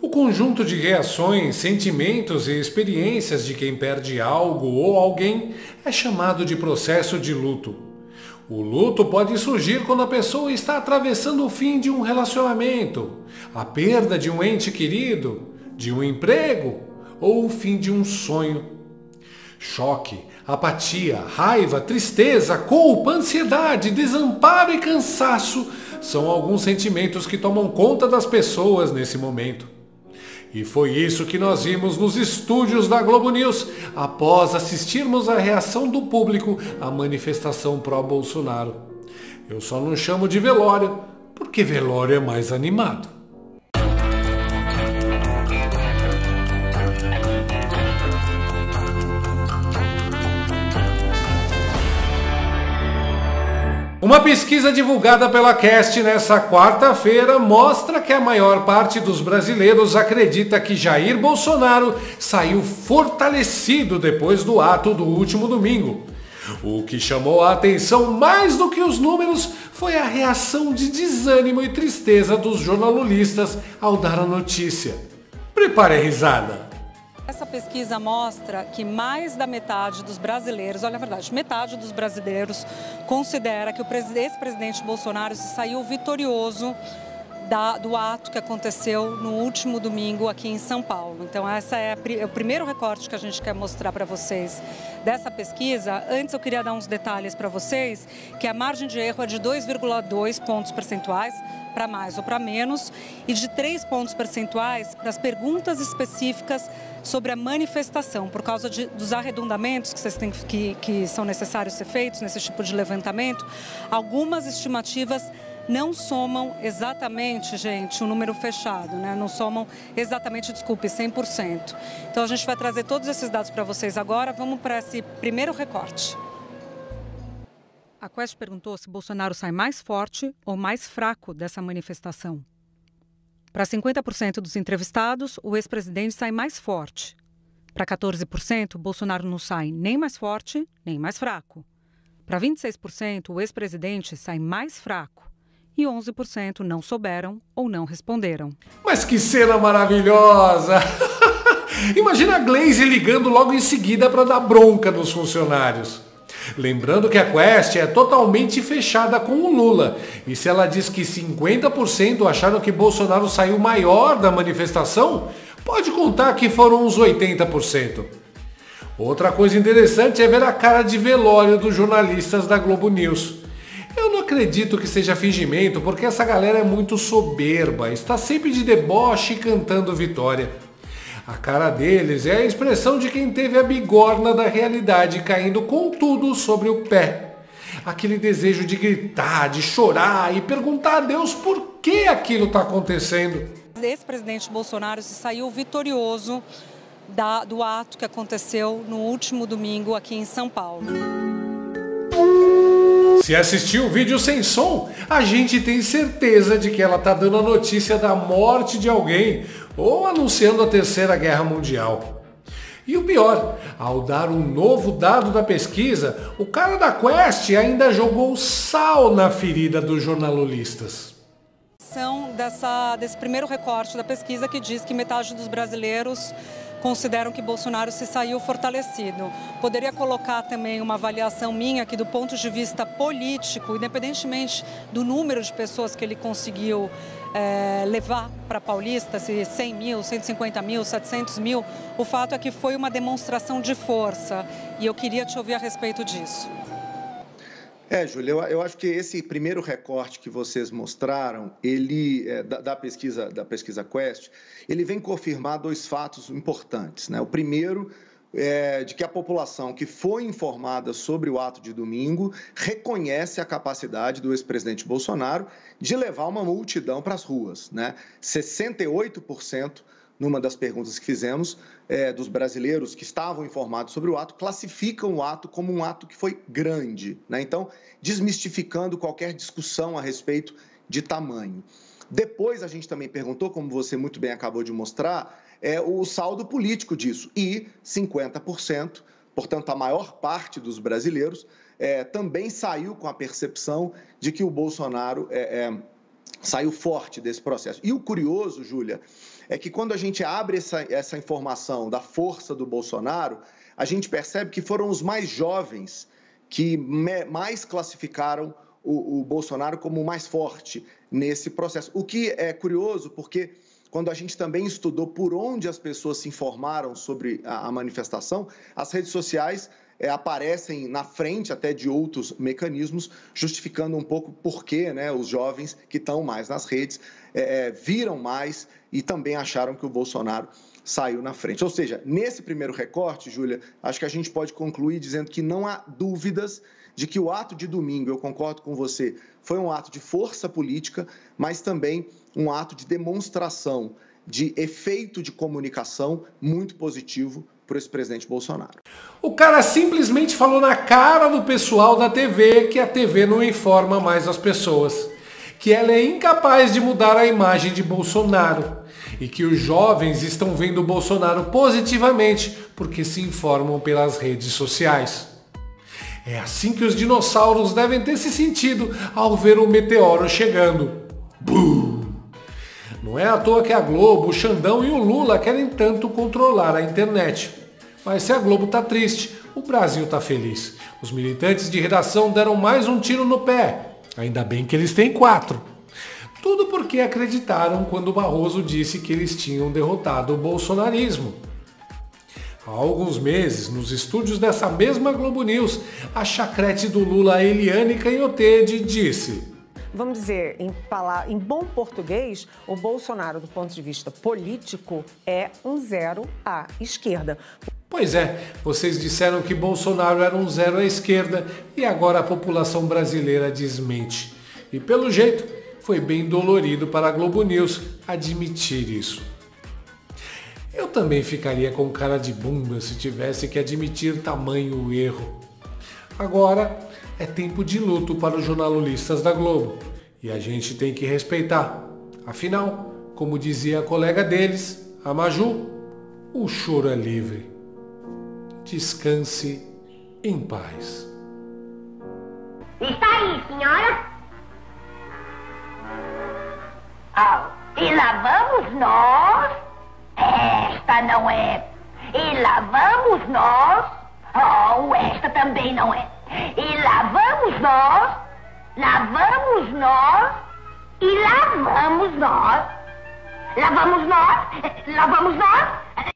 O conjunto de reações, sentimentos e experiências de quem perde algo ou alguém é chamado de processo de luto. O luto pode surgir quando a pessoa está atravessando o fim de um relacionamento, a perda de um ente querido, de um emprego ou o fim de um sonho. Choque, apatia, raiva, tristeza, culpa, ansiedade, desamparo e cansaço são alguns sentimentos que tomam conta das pessoas nesse momento. E foi isso que nós vimos nos estúdios da Globo News após assistirmos à reação do público à manifestação pró-Bolsonaro. Eu só não chamo de velório, porque velório é mais animado. Uma pesquisa divulgada pela Quest nessa quarta-feira mostra que a maior parte dos brasileiros acredita que Jair Bolsonaro saiu fortalecido depois do ato do último domingo. O que chamou a atenção mais do que os números foi a reação de desânimo e tristeza dos jornalistas ao dar a notícia. Prepare a risada. Essa pesquisa mostra que mais da metade dos brasileiros, olha a verdade, metade dos brasileiros considera que o ex-presidente Bolsonaro saiu vitorioso do ato que aconteceu no último domingo aqui em São Paulo. Então esse é o primeiro recorte que a gente quer mostrar para vocês dessa pesquisa. Antes eu queria dar uns detalhes para vocês, que a margem de erro é de 2,2 pontos percentuais, para mais ou para menos, e de 3 pontos percentuais para as perguntas específicas sobre a manifestação, por causa dos arredondamentos que são necessários ser feitos nesse tipo de levantamento. Algumas estimativas não somam exatamente, gente, um número fechado, né? Não somam exatamente, desculpe, 100%. Então a gente vai trazer todos esses dados para vocês agora. Vamos para esse primeiro recorte. A Quest perguntou se Bolsonaro sai mais forte ou mais fraco dessa manifestação. Para 50% dos entrevistados, o ex-presidente sai mais forte. Para 14%, Bolsonaro não sai nem mais forte, nem mais fraco. Para 26%, o ex-presidente sai mais fraco. E 11% não souberam ou não responderam. Mas que cena maravilhosa! Imagina a Glaze ligando logo em seguida para dar bronca nos funcionários. Lembrando que a Quest é totalmente fechada com o Lula. E se ela diz que 50% acharam que Bolsonaro saiu maior da manifestação, pode contar que foram uns 80%. Outra coisa interessante é ver a cara de velório dos jornalistas da Globo News. Eu não acredito que seja fingimento, porque essa galera é muito soberba, está sempre de deboche cantando vitória. A cara deles é a expressão de quem teve a bigorna da realidade caindo com tudo sobre o pé. Aquele desejo de gritar, de chorar e perguntar a Deus por que aquilo está acontecendo. O ex-presidente Bolsonaro se saiu vitorioso do ato que aconteceu no último domingo aqui em São Paulo. Se assistiu o vídeo sem som, a gente tem certeza de que ela está dando a notícia da morte de alguém ou anunciando a Terceira Guerra Mundial. E o pior, ao dar um novo dado da pesquisa, o cara da Quest ainda jogou sal na ferida dos jornalistas. Desse primeiro recorte da pesquisa que diz que metade dos brasileiros consideram que Bolsonaro se saiu fortalecido. Poderia colocar também uma avaliação minha que do ponto de vista político, independentemente do número de pessoas que ele conseguiu levar para Paulista, se 100 mil, 150 mil, 700 mil, o fato é que foi uma demonstração de força e eu queria te ouvir a respeito disso. Júlia, eu acho que esse primeiro recorte que vocês mostraram, ele da pesquisa Quest, ele vem confirmar dois fatos importantes, né? O primeiro é de que a população que foi informada sobre o ato de domingo reconhece a capacidade do ex-presidente Bolsonaro de levar uma multidão para as ruas, né? 68%, numa das perguntas que fizemos, dos brasileiros que estavam informados sobre o ato, classificam o ato como um ato que foi grande, né? Então, desmistificando qualquer discussão a respeito de tamanho. Depois, a gente também perguntou, como você muito bem acabou de mostrar, o saldo político disso. E 50%, portanto, a maior parte dos brasileiros, também saiu com a percepção de que o Bolsonaro saiu forte desse processo. E o curioso, Júlia, é que quando a gente abre essa informação da força do Bolsonaro, a gente percebe que foram os mais jovens que mais classificaram o Bolsonaro como o mais forte nesse processo. O que é curioso, porque quando a gente também estudou por onde as pessoas se informaram sobre a manifestação, as redes sociais aparecem na frente até de outros mecanismos, justificando um pouco por que, né, os jovens que estão mais nas redes viram mais e também acharam que o Bolsonaro saiu na frente. Ou seja, nesse primeiro recorte, Júlia, acho que a gente pode concluir dizendo que não há dúvidas de que o ato de domingo, eu concordo com você, foi um ato de força política, mas também um ato de demonstração de efeito de comunicação muito positivo para esse presidente Bolsonaro. O cara simplesmente falou na cara do pessoal da TV que a TV não informa mais as pessoas, que ela é incapaz de mudar a imagem de Bolsonaro e que os jovens estão vendo o Bolsonaro positivamente porque se informam pelas redes sociais. É assim que os dinossauros devem ter se sentido ao ver o meteoro chegando. Bum! Não é à toa que a Globo, o Xandão e o Lula querem tanto controlar a internet. Mas se a Globo tá triste, o Brasil tá feliz. Os militantes de redação deram mais um tiro no pé. Ainda bem que eles têm 4. Tudo porque acreditaram quando o Barroso disse que eles tinham derrotado o bolsonarismo. Há alguns meses, nos estúdios dessa mesma Globo News, a chacrete do Lula, Eliane Canhottede, disse: vamos dizer, em bom português, o Bolsonaro, do ponto de vista político, é um zero à esquerda. Pois é, vocês disseram que Bolsonaro era um zero à esquerda e agora a população brasileira desmente. E pelo jeito, foi bem dolorido para a Globo News admitir isso. Eu também ficaria com cara de bunda se tivesse que admitir tamanho erro. Agora é tempo de luto para os jornalistas da Globo e a gente tem que respeitar. Afinal, como dizia a colega deles, a Maju, o choro é livre. Descanse em paz. Está aí, senhora? E lá vamos nós. Esta não é. E lá vamos nós. Esta também não é. E lá vamos nós. Lá vamos nós. E lá vamos nós. Lá vamos nós. Lá vamos nós.